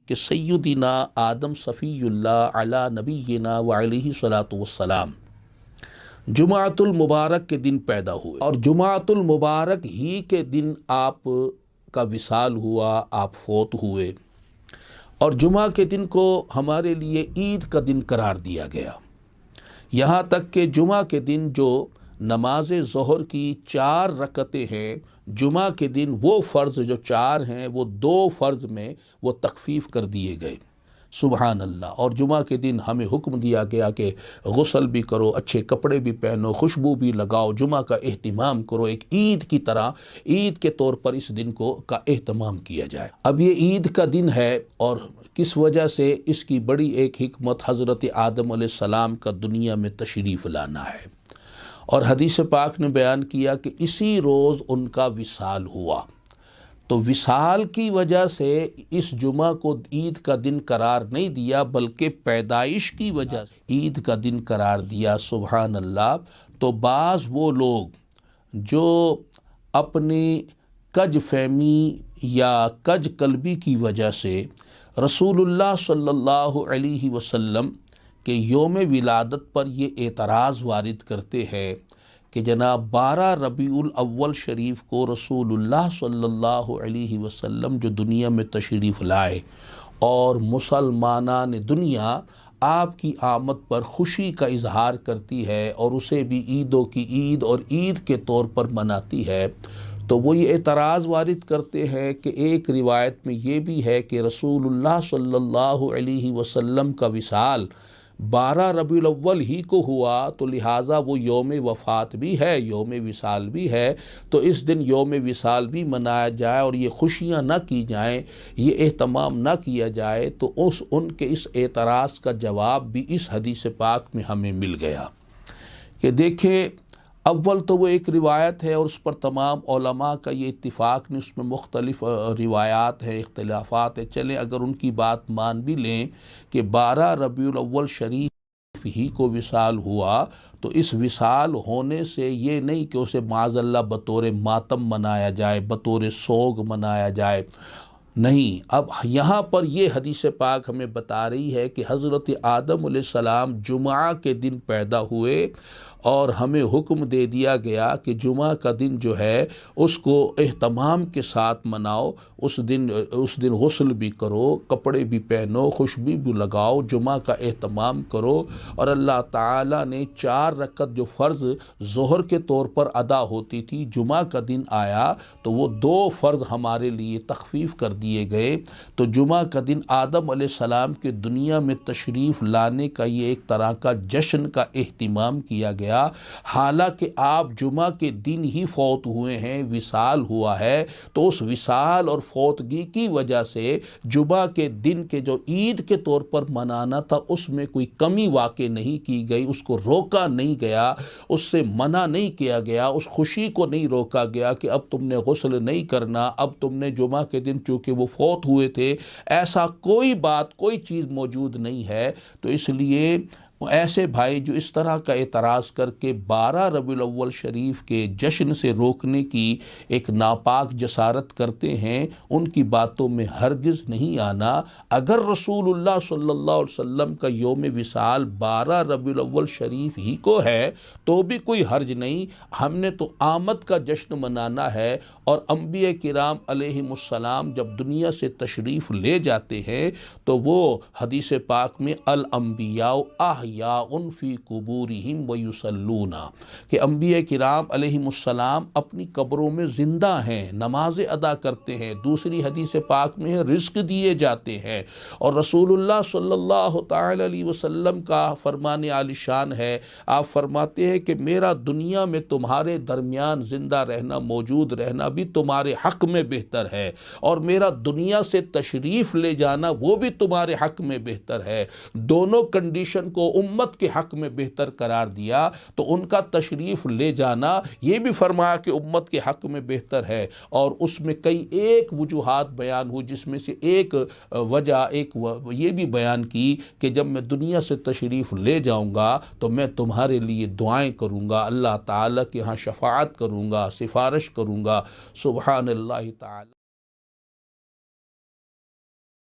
کہ سیدنا آدم صفی اللہ علی نبینا و علیہ صلاۃ والسلام جمعۃ المبارک کے دن پیدا ہوئے، اور جمعۃ المبارک ہی کے دن آپ کا وصال ہوا، آپ فوت ہوئے، اور جمعہ کے دن کو ہمارے لیے عید کا دن قرار دیا گیا۔ یہاں تک کہ جمعہ کے دن جو نماز ظہر کی 4 رکعتیں ہیں، جمعہ کے دن وہ فرض جو 4 ہیں وہ 2 فرض میں وہ تخفیف کر دیے گئے۔ سبحان اللہ۔ اور جمعہ کے دن ہمیں حکم دیا گیا کہ غسل بھی کرو، اچھے کپڑے بھی پہنو، خوشبو بھی لگاؤ، جمعہ کا اہتمام کرو، ایک عید کی طرح عید کے طور پر اس دن کا اہتمام کیا جائے۔ اب یہ عید کا دن ہے، اور کس وجہ سے اس کی بڑی ایک حکمت حضرت آدم علیہ السلام کا دنیا میں تشریف لانا ہے، اور حدیث پاک نے بیان کیا کہ اسی روز ان کا وصال ہوا۔ تو وصال کی وجہ سے اس جمعہ کو عید کا دن قرار نہیں دیا، بلکہ پیدائش کی وجہ سے عید کا دن قرار دیا۔ سبحان اللہ۔ تو بعض وہ لوگ جو اپنی کج فہمی یا کج قلبی کی وجہ سے رسول اللہ صلی اللہ علیہ وسلم کے یوم ولادت پر یہ اعتراض وارد کرتے ہیں کہ جناب 12 ربیع الاول شریف کو رسول اللہ صلی اللہ علیہ وسلم جو دنیا میں تشریف لائے، اور مسلمانان دنیا آپ کی آمد پر خوشی کا اظہار کرتی ہے، اور اسے بھی عیدوں کی عید اور عید کے طور پر مناتی ہے، تو وہ یہ اعتراض وارد کرتے ہیں کہ ایک روایت میں یہ بھی ہے کہ رسول اللہ صلی اللہ علیہ وسلم کا وصال 12 ربیع الاول ہی کو ہوا، تو لہٰذا وہ یوم وفات بھی ہے، یوم وصال بھی ہے، تو اس دن یوم وصال بھی منایا جائے، اور یہ خوشیاں نہ کی جائیں، یہ اہتمام نہ کیا جائے۔ تو ان کے اس اعتراض کا جواب بھی اس حدیث پاک میں ہمیں مل گیا کہ دیکھیں، اول تو وہ ایک روایت ہے، اور اس پر تمام علماء کا یہ اتفاق نہیں، اس میں مختلف روایات ہیں، اختلافات ہیں۔ چلیں اگر ان کی بات مان بھی لیں کہ 12 ربیع الاول شریف ہی کو وصال ہوا، تو اس وصال ہونے سے یہ نہیں کہ اسے معاذ اللہ بطور ماتم منایا جائے، بطور سوگ منایا جائے، نہیں۔ اب یہاں پر یہ حدیث پاک ہمیں بتا رہی ہے کہ حضرت آدم علیہ السلام جمعہ کے دن پیدا ہوئے، اور ہمیں حکم دے دیا گیا کہ جمعہ کا دن جو ہے اس کو اہتمام کے ساتھ مناؤ، اس دن غسل بھی کرو، کپڑے بھی پہنو، خوشبو بھی لگاؤ، جمعہ کا اہتمام کرو، اور اللہ تعالیٰ نے 4 رکعت جو فرض ظہر کے طور پر ادا ہوتی تھی، جمعہ کا دن آیا تو وہ 2 فرض ہمارے لیے تخفیف کر دیے گئے۔ تو جمعہ کا دن آدم علیہ السلام کے دنیا میں تشریف لانے کا یہ ایک طرح کا جشن کا اہتمام کیا گیا، حالانکہ آپ جمعہ کے دن ہی فوت ہوئے ہیں، وصال ہوا ہے، تو اس وصال اور فوتگی کی وجہ سے جمعہ کے دن کے جو عید کے طور پر منانا تھا اس میں کوئی کمی واقع نہیں کی گئی، اس کو روکا نہیں گیا، اس سے منع نہیں کیا گیا، اس خوشی کو نہیں روکا گیا کہ اب تم نے غسل نہیں کرنا، اب تم نے جمعہ کے دن چونکہ وہ فوت ہوئے تھے، ایسا کوئی بات، کوئی چیز موجود نہیں ہے۔ تو اس لیے ایسے بھائی جو اس طرح کا اعتراض کر کے 12 ربیع الاول شریف کے جشن سے روکنے کی ایک ناپاک جسارت کرتے ہیں، ان کی باتوں میں ہرگز نہیں آنا۔ اگر رسول اللہ صلی اللہ علیہ وسلم کا یوم وصال 12 ربیع الاول شریف ہی کو ہے تو بھی کوئی حرج نہیں، ہم نے تو آمد کا جشن منانا ہے، اور انبیاء کرام علیہم السلام جب دنیا سے تشریف لے جاتے ہیں تو وہ حدیث پاک میں الانبیاء احیاء فی قبورہم ویصلون، کہ انبیاء کرام علیہم السلام اپنی قبروں میں زندہ ہیں، نمازیں ادا کرتے ہیں، دوسری حدیث پاک میں رزق دیے جاتے ہیں، اور رسول اللہ صلی اللہ تعالی علیہ وسلم کا فرمان عالی شان ہے، آپ فرماتے ہیں کہ میرا دنیا میں تمہارے درمیان زندہ رہنا، موجود رہنا بھی تمہارے حق میں بہتر ہے، اور میرا دنیا سے تشریف لے جانا وہ بھی تمہارے حق میں بہتر ہے۔ دونوں کنڈیشن کو امت کے حق میں بہتر قرار دیا، تو ان کا تشریف لے جانا یہ بھی فرمایا کہ امت کے حق میں بہتر ہے، اور اس میں کئی ایک وجوہات بیان ہوئی، جس میں سے ایک وجہ یہ بھی بیان کی کہ جب میں دنیا سے تشریف لے جاؤں گا تو میں تمہارے لیے دعائیں کروں گا، اللہ تعالیٰ کے ہاں شفاعت کروں گا، سفارش کروں گا۔ سبحان اللہ تعالیٰ۔